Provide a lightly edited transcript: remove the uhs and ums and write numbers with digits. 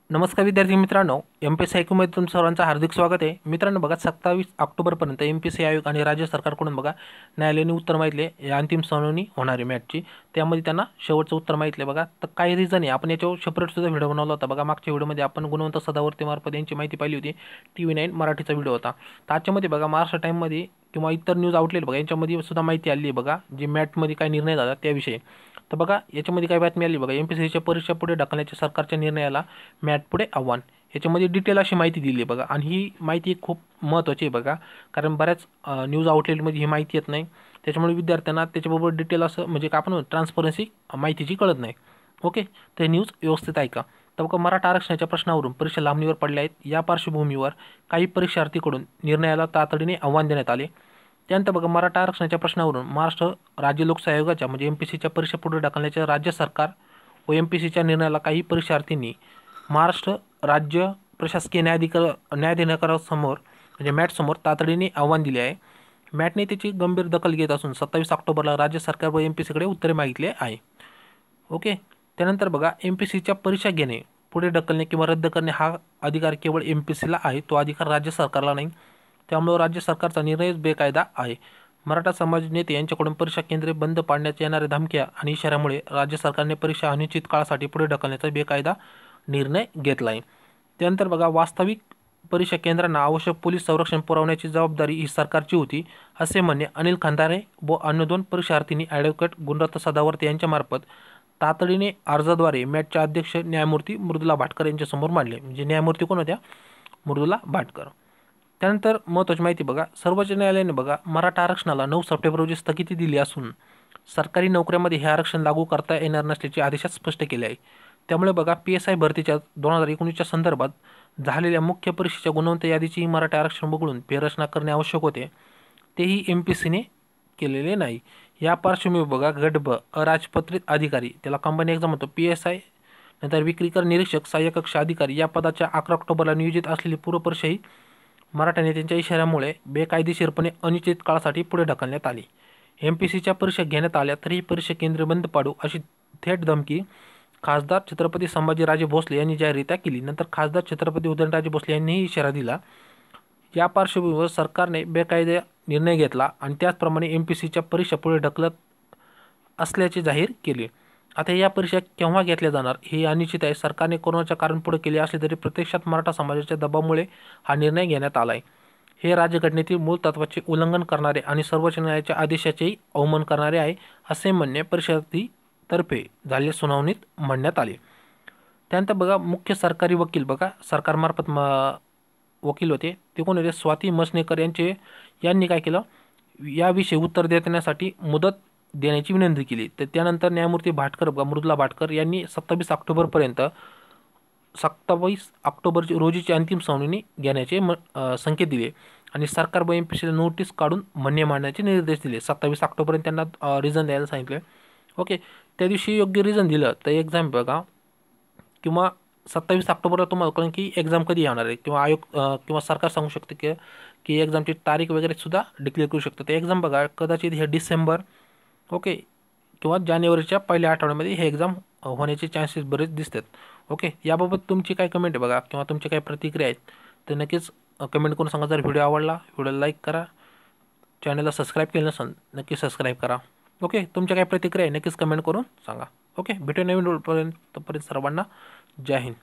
नमस्कार विद्यार्थी मित्रांनो, एमपीएससी ऐकूमध्ये तुमचं सर्वांचं हार्दिक स्वागत आहे. मित्रांनो बघा, 27 ऑक्टोबरपर्यंत एमपीएससी आयोग आणि राज्य सरकारकडून बघा न्यायालयाने उत्तर मागितले. अंतिम सुनावणी होणार आहे मॅटची, त्यामध्ये त्यांना शेवटचं उत्तर मागितले. बघा, तर काही रिझन आहे. आपण याच्यावर सेपरेट सुद्धा व्हिडिओ बनवला होता. बघा, मागच्या व्हिडिओमध्ये आपण गुणवंत सदावर्ते मार्फत यांची माहिती पाहिली होती. TV9 मराठीचा व्हिडिओ होता. तर आजच्यामध्ये बघा महाराष्ट्र टाईममध्ये किंवा इतर न्यूज आउटलेट बघा यांच्यामध्ये सुद्धा माहिती आली आहे. बघा, जे मॅटमध्ये काय निर्णय झाला त्याविषयी. तर बघा, याच्यामध्ये काय बातमी आली बघा, एमपीएससीच्या परीक्षा पुढे ढकलण्याच्या सरकारच्या निर्णयाला मॅट पुढे आव्हान. याच्यामध्ये डिटेल अशी माहिती दिली आहे बघा, आणि ही माहिती खूप महत्त्वाची आहे बघा, कारण बऱ्याच न्यूज आउटलेटमध्ये ही माहिती येत नाही. त्याच्यामुळे विद्यार्थ्यांना त्याच्याबरोबर डिटेल असं म्हणजे का आपण ट्रान्सपरन्सी माहितीची कळत नाही. ओके, तर न्यूज व्यवस्थित ऐका. तर बघा, मराठा आरक्षणाच्या प्रश्नावरून परीक्षा लांबणीवर पडल्या आहेत. या पार्श्वभूमीवर काही परीक्षार्थीकडून निर्णयाला तातडीने आव्हान देण्यात आले. त्यानंतर बघा, मराठा आरक्षणाच्या प्रश्नावरून महाराष्ट्र राज्य लोकसेवा आयोगाच्या म्हणजे एमपीएससीच्या परीक्षा पुढे ढकलण्याच्या राज्य सरकार व एमपीएससीच्या निर्णयाला काही परीक्षार्थींनी महाराष्ट्र राज्य प्रशासकीय न्यायाधिकरणासमोर म्हणजे मॅटसमोर तातडीने आव्हान दिले आहे. मॅटने त्याची गंभीर दखल घेत असून 27 ऑक्टोबरला राज्य सरकार व एमपीएससीकडे उत्तरे मागितले आहे. ओके, त्यानंतर बघा, एमपीएससीच्या परीक्षा घेणे पुढे ढकलणे किंवा रद्द करणे हा अधिकार केवळ एमपीएससीला आहे. तो अधिकार राज्य सरकारला नाही. त्यामुळे राज्य सरकारचा निर्णयच बेकायदा आहे. मराठा समाज नेते यांच्याकडून परीक्षा केंद्रे बंद पाडण्यात येणाऱ्या धमक्या आणि इशाऱ्यामुळे राज्य सरकारने परीक्षा अनिश्चित काळासाठी पुढे ढकलण्याचा बेकायदा निर्णय घेतला आहे. त्यानंतर बघा, वास्तविक परीक्षा केंद्रांना आवश्यक पोलीस संरक्षण पुरवण्याची जबाबदारी ही सरकारची होती, असे म्हणणे अनिल खंदारे व अन्य 2 परीक्षार्थींनी ॲडव्होकेट गुणरत्न सदावर्ते यांच्यामार्फत तातडीने अर्जाद्वारे मॅटच्या अध्यक्ष न्यायमूर्ती मृदुला भाटकर यांच्यासमोर मांडले. म्हणजे न्यायमूर्ती कोण होत्या? मृदुला भाटकर. त्यानंतर महत्त्वाची माहिती बघा, सर्वोच्च न्यायालयाने बघा मराठा आरक्षणाला 9 सप्टेंबर रोजी स्थगिती दिली असून सरकारी नोकऱ्यामध्ये हे आरक्षण लागू करता येणार नसल्याचे आदेशात स्पष्ट केले आहे. त्यामुळे बघा, PSI भरतीच्या 2019च्या संदर्भात झालेल्या मुख्य परीक्षेच्या गुणवंत यादीची मराठा आरक्षण वगळून फेररचना करणे आवश्यक होते. तेही एमपीएससीने केलेले नाही. या पार्श्वभूमीवर बघा, गट ब अराजपत्रित अधिकारी, त्याला कंबाईन एक्झाम होतो, PSI नंतर विक्रीकर निरीक्षक सहाय्यक कक्ष अधिकारी या पदाच्या 11 ऑक्टोबरला नियोजित असलेली पूर्वपरीक्षा ही मराठा नेत्यांच्या इशाऱ्यामुळे बेकायदेशीरपणे अनिश्चित काळासाठी पुढे ढकलण्यात आली. एमपीएससीच्या परीक्षा घेण्यात आल्या तरीही परीक्षा केंद्रे बंद पाडू अशी थेट धमकी खासदार छत्रपती संभाजीराजे भोसले यांनी जाहीररित्या केली. नंतर खासदार छत्रपती उदयनराजे भोसले यांनीही इशारा दिला. या पार्श्वभूमीवर सरकारने बेकायदा निर्णय घेतला आणि त्याचप्रमाणे एमपीएससीच्या परीक्षा पुढे ढकलत असल्याचे जाहीर केले. आता या परीक्षा केव्हा घेतल्या जाणार हे अनिश्चित आहे. सरकारने कोरोनाच्या कारण पुढे केले असले तरी प्रत्यक्षात मराठा समाजाच्या दबावामुळे हा निर्णय घेण्यात आला आहे. हे राज्यघटनेतील मूळ तत्त्वाचे उल्लंघन करणारे आणि सर्वोच्च न्यायालयाच्या आदेशाचेही अवमान करणारे आहे, असे म्हणणे परीक्षार्थीतर्फे झालेल्या सुनावणीत म्हणण्यात आले. त्यानंतर बघा, मुख्य सरकारी वकील बघा सरकारमार्फत वकील होते ते कोण होते? स्वाती मसनेकर यांनी काय केलं, याविषयी उत्तर देण्यासाठी मुदत देण्याची विनंती केली. तर त्यानंतर न्यायमूर्ती भाटकर मृदुला भाटकर यांनी 27 ऑक्टोबर रोजीची अंतिम सुनावणी घेण्याचे संकेत दिले आणि सरकार व एमपीएससीला नोटीस काढून म्हणणे मांडण्याचे निर्देश दिले. 27 ऑक्टोबरपर्यंत त्यांना रिझन द्यायला सांगितले. ओके, त्या दिवशी योग्य रिझन दिलं तर एक्झाम बघा, किंवा 27 ऑक्टोबरला तुम्हाला कळेल की एक्झाम कधी येणार आहे, किंवा आयोग किंवा सरकार सांगू शकते की एक्झामची तारीख वगैरे सुद्धा डिक्लेअर करू शकतं. तर एक्झाम बघा, कदाचित हे डिसेंबर ओके किंवा जानेवारीच्या पहिल्या आठवड्यामध्ये हे एक्झाम होण्याचे चान्सेस बरेच दिसतात. ओके, याबाबत तुमची काय कमेंट आहे बघा, किंवा तुमची काय प्रतिक्रिया आहेत तर नक्कीच कमेंट करून सांगा. जर व्हिडिओ आवडला, व्हिडिओला लाईक करा, चॅनलला सबस्क्राईब केलं नसेल नक्की सबस्क्राईब करा. ओके, तुमच्या काय प्रतिक्रिया आहे नक्कीच कमेंट करून सांगा. ओके, भेटूया नवीन व्हिडिओपर्यंत. तोपर्यंत सर्वांना जय हिंद.